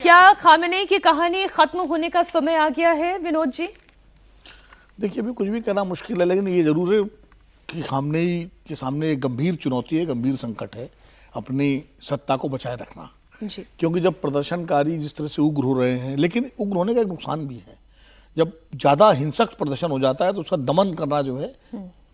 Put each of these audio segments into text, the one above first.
क्या खामेनेई की कहानी खत्म होने का समय आ गया है विनोद जी? देखिए, अभी कुछ भी कहना मुश्किल है, लेकिन ये जरूर है कि खामेनेई के सामने एक गंभीर चुनौती है, गंभीर संकट है अपनी सत्ता को बचाए रखना जी। क्योंकि जब प्रदर्शनकारी जिस तरह से उग्र हो रहे हैं, लेकिन उग्र होने का एक नुकसान भी है। जब ज़्यादा हिंसक प्रदर्शन हो जाता है तो उसका दमन करना जो है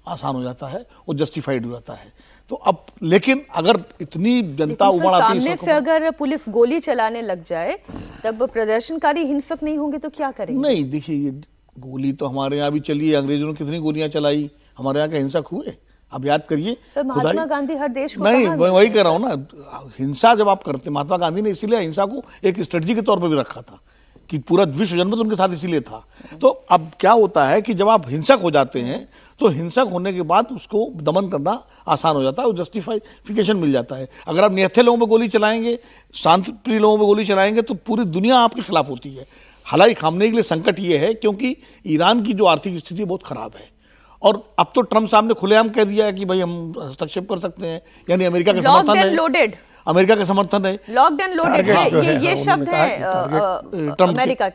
आसान हो जाता है, वो जस्टिफाइड हो जाता है। तो अब लेकिन अगर इतनी जनता उमड़ आती है, सामने से अगर पुलिस गोली चलाने लग जाए तब प्रदर्शनकारी हिंसक नहीं होंगे तो क्या करेंगे? नहीं, देखिए, ये गोली तो हमारे यहाँ भी चली है, अंग्रेजों ने कितनी गोलियां चलाई, हमारे यहाँ के हिंसक हुए? अब याद करिए। सर, महात्मा गांधी हर देश को नहीं, वही कह रहा हूँ ना, हिंसा जब आप करते, महात्मा गांधी ने इसीलिए हिंसा को एक स्ट्रेटजी के तौर पर भी रखा था कि पूरा विश्व जनमत उनके साथ इसीलिए था। तो अब क्या होता है कि जब आप हिंसक हो जाते हैं तो हिंसक होने के बाद उसको दमन करना आसान हो जाता है, वो जस्टिफिकेशन मिल जाता है। अगर आप निहत्थे लोगों पर गोली चलाएंगे, शांत प्रिय लोगों पर गोली चलाएंगे तो पूरी दुनिया आपके खिलाफ होती है। हालांकि खामनेई के लिए संकट ये है क्योंकि ईरान की जो आर्थिक स्थिति बहुत खराब है और अब तो ट्रम्प साहब ने खुलेआम कह दिया है कि भाई हम हस्तक्षेप कर सकते हैं, यानी अमेरिका का समर्थन है, अमेरिका का समर्थन है, लॉक्ड एंड लोडेड, ये शब्द है अमेरिका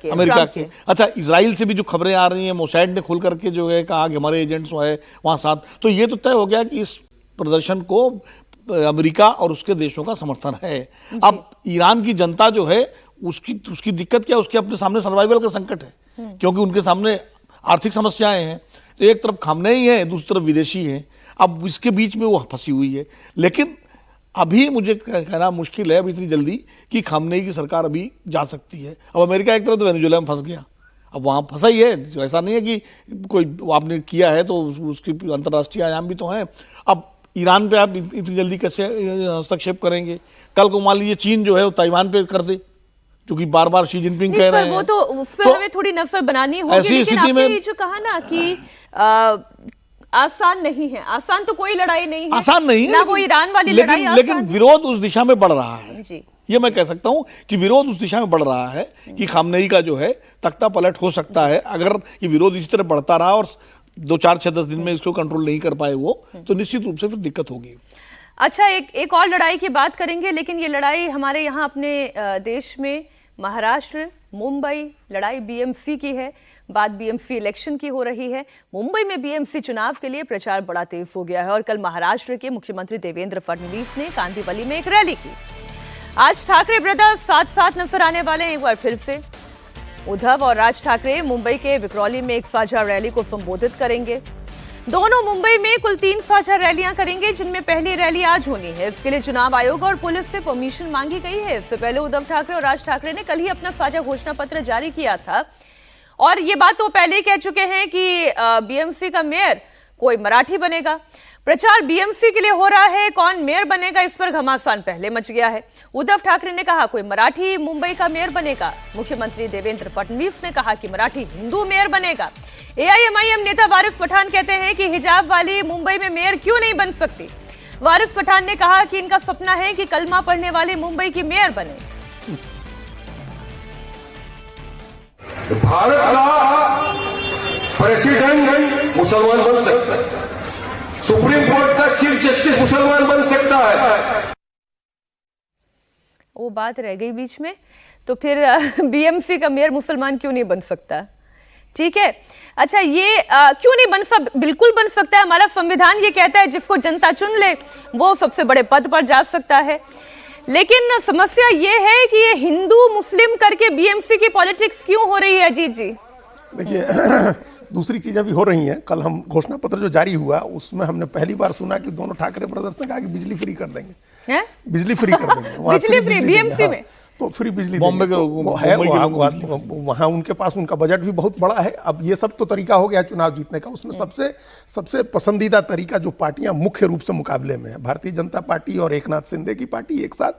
के। अच्छा, इजराइल से भी जो खबरें आ रही हैं, मोसाद ने खुल करके जो है कहा कि हमारे एजेंट्स है वहाँ साथ, तो ये तो तय हो गया कि इस प्रदर्शन को अमेरिका और उसके देशों का समर्थन है। अब ईरान की जनता जो है उसकी दिक्कत क्या है? उसके अपने सामने सर्वाइवल का संकट है क्योंकि उनके सामने आर्थिक समस्याएं हैं। तो एक तरफ खामनेई है, दूसरी तरफ विदेशी है, अब इसके बीच में वो फंसी हुई है। लेकिन अभी मुझे कहना मुश्किल है अभी इतनी जल्दी कि खामनेई की सरकार अभी जा सकती है। अब अमेरिका एक तरफ तो वेनेजुएला में फंस गया, अब वहाँ फंसा ही है, ऐसा नहीं है कि कोई आपने किया है तो उसकी अंतर्राष्ट्रीय आयाम भी तो है। अब ईरान पे आप इतनी जल्दी कैसे हस्तक्षेप करेंगे? कल को मान लीजिए चीन जो है वो ताइवान पे कर दे, क्योंकि बार बार शी जिनपिंग कह रहे हैं, वो तो उस पर हमें थोड़ी नजर बनानी होगी। लेकिन आपने ये जो कहा ना कि आसान नहीं है, आसान तो कोई लड़ाई नहीं है, आसान नहीं है ना वो ईरान वाली लड़ाई आसान लेकिन विरोध उस दिशा में बढ़ रहा है जी। ये मैं कह सकता हूं कि विरोध उस दिशा में बढ़ रहा है कि खामनेई का जो है तख्ता पलट हो सकता है। अगर ये विरोध इसी तरह बढ़ता रहा और 2-4-6-10 दिन में इसको कंट्रोल नहीं कर पाए वो, तो निश्चित रूप से फिर दिक्कत होगी। अच्छा, एक और लड़ाई की बात करेंगे, लेकिन ये लड़ाई हमारे यहाँ अपने देश में महाराष्ट्र, मुंबई, लड़ाई बीएमसी की है। बात बीएमसी इलेक्शन की हो रही है। मुंबई में बीएमसी चुनाव के लिए प्रचार बड़ा तेज हो गया है और कल महाराष्ट्र के मुख्यमंत्री देवेंद्र फडणवीस ने कांदिवली में एक रैली की। आज ठाकरे ब्रदर्स साथ साथ नजर आने वाले हैं एक बार फिर से। उद्धव और राज ठाकरे मुंबई के विक्रोली में एक साझा रैली को संबोधित करेंगे। दोनों मुंबई में कुल 3 साझा रैलियां करेंगे, जिनमें पहली रैली आज होनी है। इसके लिए चुनाव आयोग और पुलिस से परमिशन मांगी गई है। इससे पहले उद्धव ठाकरे और राज ठाकरे ने कल ही अपना साझा घोषणा पत्र जारी किया था और ये बात तो पहले ही कह चुके हैं कि बीएमसी का मेयर कोई मराठी बनेगा। प्रचार बीएमसी के लिए हो रहा है, कौन मेयर बनेगा इस पर घमासान पहले मच गया है। उद्धव ठाकरे ने कहा कोई मराठी मुंबई का मेयर बनेगा। मुख्यमंत्री देवेंद्र फडणवीस ने कहा कि मराठी हिंदू मेयर बनेगा। एआईएमआईएम नेता वारिस पठान कहते हैं कि हिजाब वाली मुंबई में मेयर क्यों नहीं बन सकती। वारिस पठान ने कहा कि इनका सपना है कि कलमा पढ़ने वाली मुंबई की मेयर बने। भारत का प्रेसिडेंट मुसलमान बन सकता है, सुप्रीम कोर्ट का चीफ जस्टिस मुसलमान बन सकता है। वो बात रह गई बीच में, तो फिर बीएमसी का मेयर मुसलमान क्यों नहीं बन सकता? ठीक है, अच्छा, ये क्यों नहीं बिल्कुल बन सकता है। हमारा संविधान ये कहता है जिसको जनता चुन ले वो सबसे बड़े पद पर जा सकता है। लेकिन समस्या ये है कि ये हिंदू मुस्लिम करके बीएमसी की पॉलिटिक्स क्यों हो रही है? अजीत जी, देखिए दूसरी चीजें भी हो रही हैं। कल हम घोषणा पत्र जो जारी हुआ उसमें हमने पहली बार सुना कि दोनों ठाकरे ब्रदर्स ने कहा कि बिजली फ्री कर देंगे, बिजली फ्री कर देंगे, बिजली फ्री बीएमसी में, तो फ्री बिजली बॉम्बे है वहाँ उनके पास उनका बजट भी बहुत बड़ा है। अब ये सब तो तरीका हो गया चुनाव जीतने का। उसमें सबसे पसंदीदा तरीका जो पार्टियां मुख्य रूप से मुकाबले में है, भारतीय जनता पार्टी और एकनाथ शिंदे की पार्टी एक साथ,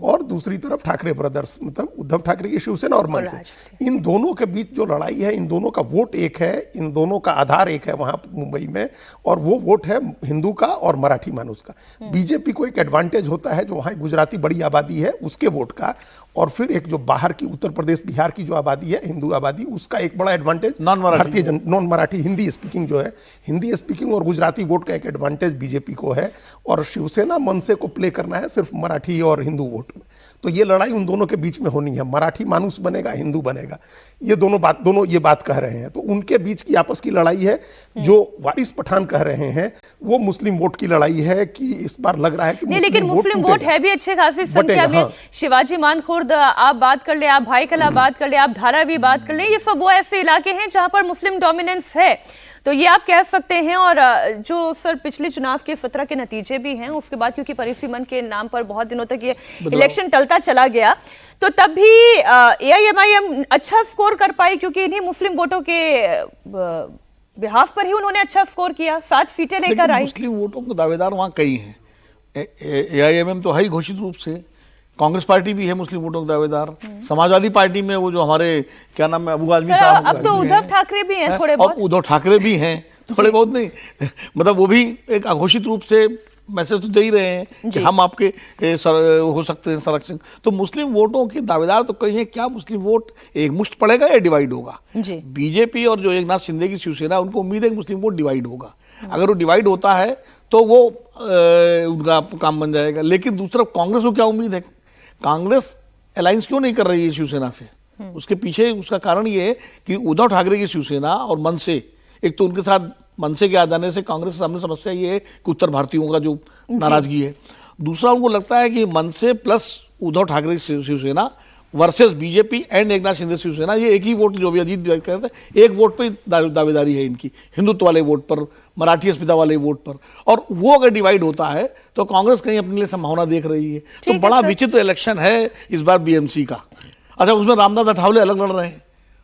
और दूसरी तरफ ठाकरे ब्रदर्स मतलब उद्धव ठाकरे की शिवसेना और मनसे, इन दोनों के बीच जो लड़ाई है, इन दोनों का वोट एक है, इन दोनों का आधार एक है वहां मुंबई में, और वो वोट है हिंदू का और मराठी मानुस का। बीजेपी को एक एडवांटेज होता है जो वहां गुजराती बड़ी आबादी है उसके वोट का, और फिर एक जो बाहर की उत्तर प्रदेश बिहार की जो आबादी है हिंदू आबादी, उसका एक बड़ा एडवांटेज भारतीय नॉन मराठी हिंदी स्पीकिंग जो है, हिंदी स्पीकिंग और गुजराती वोट का एक एडवांटेज बीजेपी को है, और शिवसेना मनसे को प्ले करना है सिर्फ मराठी और हिंदू वोट में। तो ये लड़ाई उन दोनों के बीच में होनी है, मराठी मानुस बनेगा, हिंदू बनेगा, ये दोनों ये बात कह रहे हैं। तो उनके बीच की आपस की लड़ाई है। जो वारिस पठान कह रहे हैं वो मुस्लिम वोट की लड़ाई है कि इस बार लग रहा है कि नहीं, लेकिन मुस्लिम वोट है भी अच्छे खासी संख्या में। हाँ। शिवाजी मानखुर्द आप बात कर ले, आप भाई कला बात कर ले, आप धारावी बात कर ले, ये सब वो ऐसे इलाके हैं जहां पर मुस्लिम डोमिनेंस है, तो ये आप कह सकते हैं। और जो सर पिछले चुनाव के फतरा के नतीजे भी हैं, उसके बाद क्योंकि परिसीमन के नाम पर बहुत दिनों तक ये इलेक्शन टलता चला गया, तो तब भी AIMIM अच्छा स्कोर कर पाई क्योंकि इन्हीं मुस्लिम वोटों के बिहाफ पर ही उन्होंने अच्छा स्कोर किया, 7 सीटें लेकर आई। मुस्लिम वोटों के दावेदार वहाँ कई हैं। AIMIM तो है ही घोषित रूप से, कांग्रेस पार्टी भी है मुस्लिम वोटों के दावेदार, समाजवादी पार्टी में वो जो हमारे क्या नाम है अबू आजमी साहब, अब तो उद्धव ठाकरे भी हैं थोड़े बहुत, उद्धव ठाकरे भी हैं थोड़े बहुत, नहीं मतलब वो भी एक अघोषित रूप से मैसेज तो दे ही रहे हैं कि हम आपके हो सकते हैं संरक्षण। तो मुस्लिम वोटों के दावेदार तो कई हैं। क्या मुस्लिम वोट एक मुश्त पड़ेगा या डिवाइड होगा? बीजेपी और जो एकनाथ शिंदे की शिवसेना, उनको उम्मीद है कि मुस्लिम वोट डिवाइड होगा। अगर वो डिवाइड होता है तो वो उनका काम बन जाएगा। लेकिन दूसरा कांग्रेस को क्या उम्मीद है? कांग्रेस अलायंस क्यों नहीं कर रही है शिवसेना से? उसके पीछे उसका कारण ये है कि उद्धव ठाकरे की शिवसेना और मनसे, एक तो उनके साथ मनसे के आ जाने से कांग्रेस के सामने समस्या ये है कि उत्तर भारतीयों का जो नाराजगी है, दूसरा उनको लगता है कि MNS plus Uddhav Thackeray Shiv Sena versus BJP and Eknath Shinde Shiv Sena, ये एक ही वोट, जो भी अजीत कहते हैं, एक वोट पे दावेदारी है इनकी, हिंदुत्व वाले वोट पर, मराठी अस्मिता वाले वोट पर। और वो अगर डिवाइड होता है तो कांग्रेस कहीं अपने लिए संभावना देख रही है। तो बड़ा विचित्र इलेक्शन है इस बार BMC का। अच्छा, उसमें रामदास अठावले अलग लड़ रहे हैं,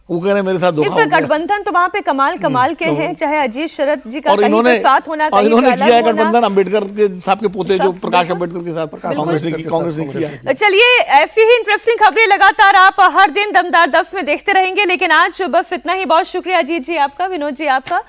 वो कह रहे हैं मेरे साथ धोखा हो गया। गठबंधन तो वहां पे कमाल के हैं, चाहे अजीत शरद जी का कहीं पे साथ होना, और इन्होंने किया है गठबंधन अम्बेडकर के साहब के पोते जो प्रकाश अम्बेडकर के साथ कांग्रेस ने किया। चलिए, ऐसी ही इंटरेस्टिंग खबरें लगातार आप हर दिन दमदार 10 में देखते रहेंगे, लेकिन आज बस इतना ही। बहुत शुक्रिया अजीत जी आपका, विनोद जी आपका।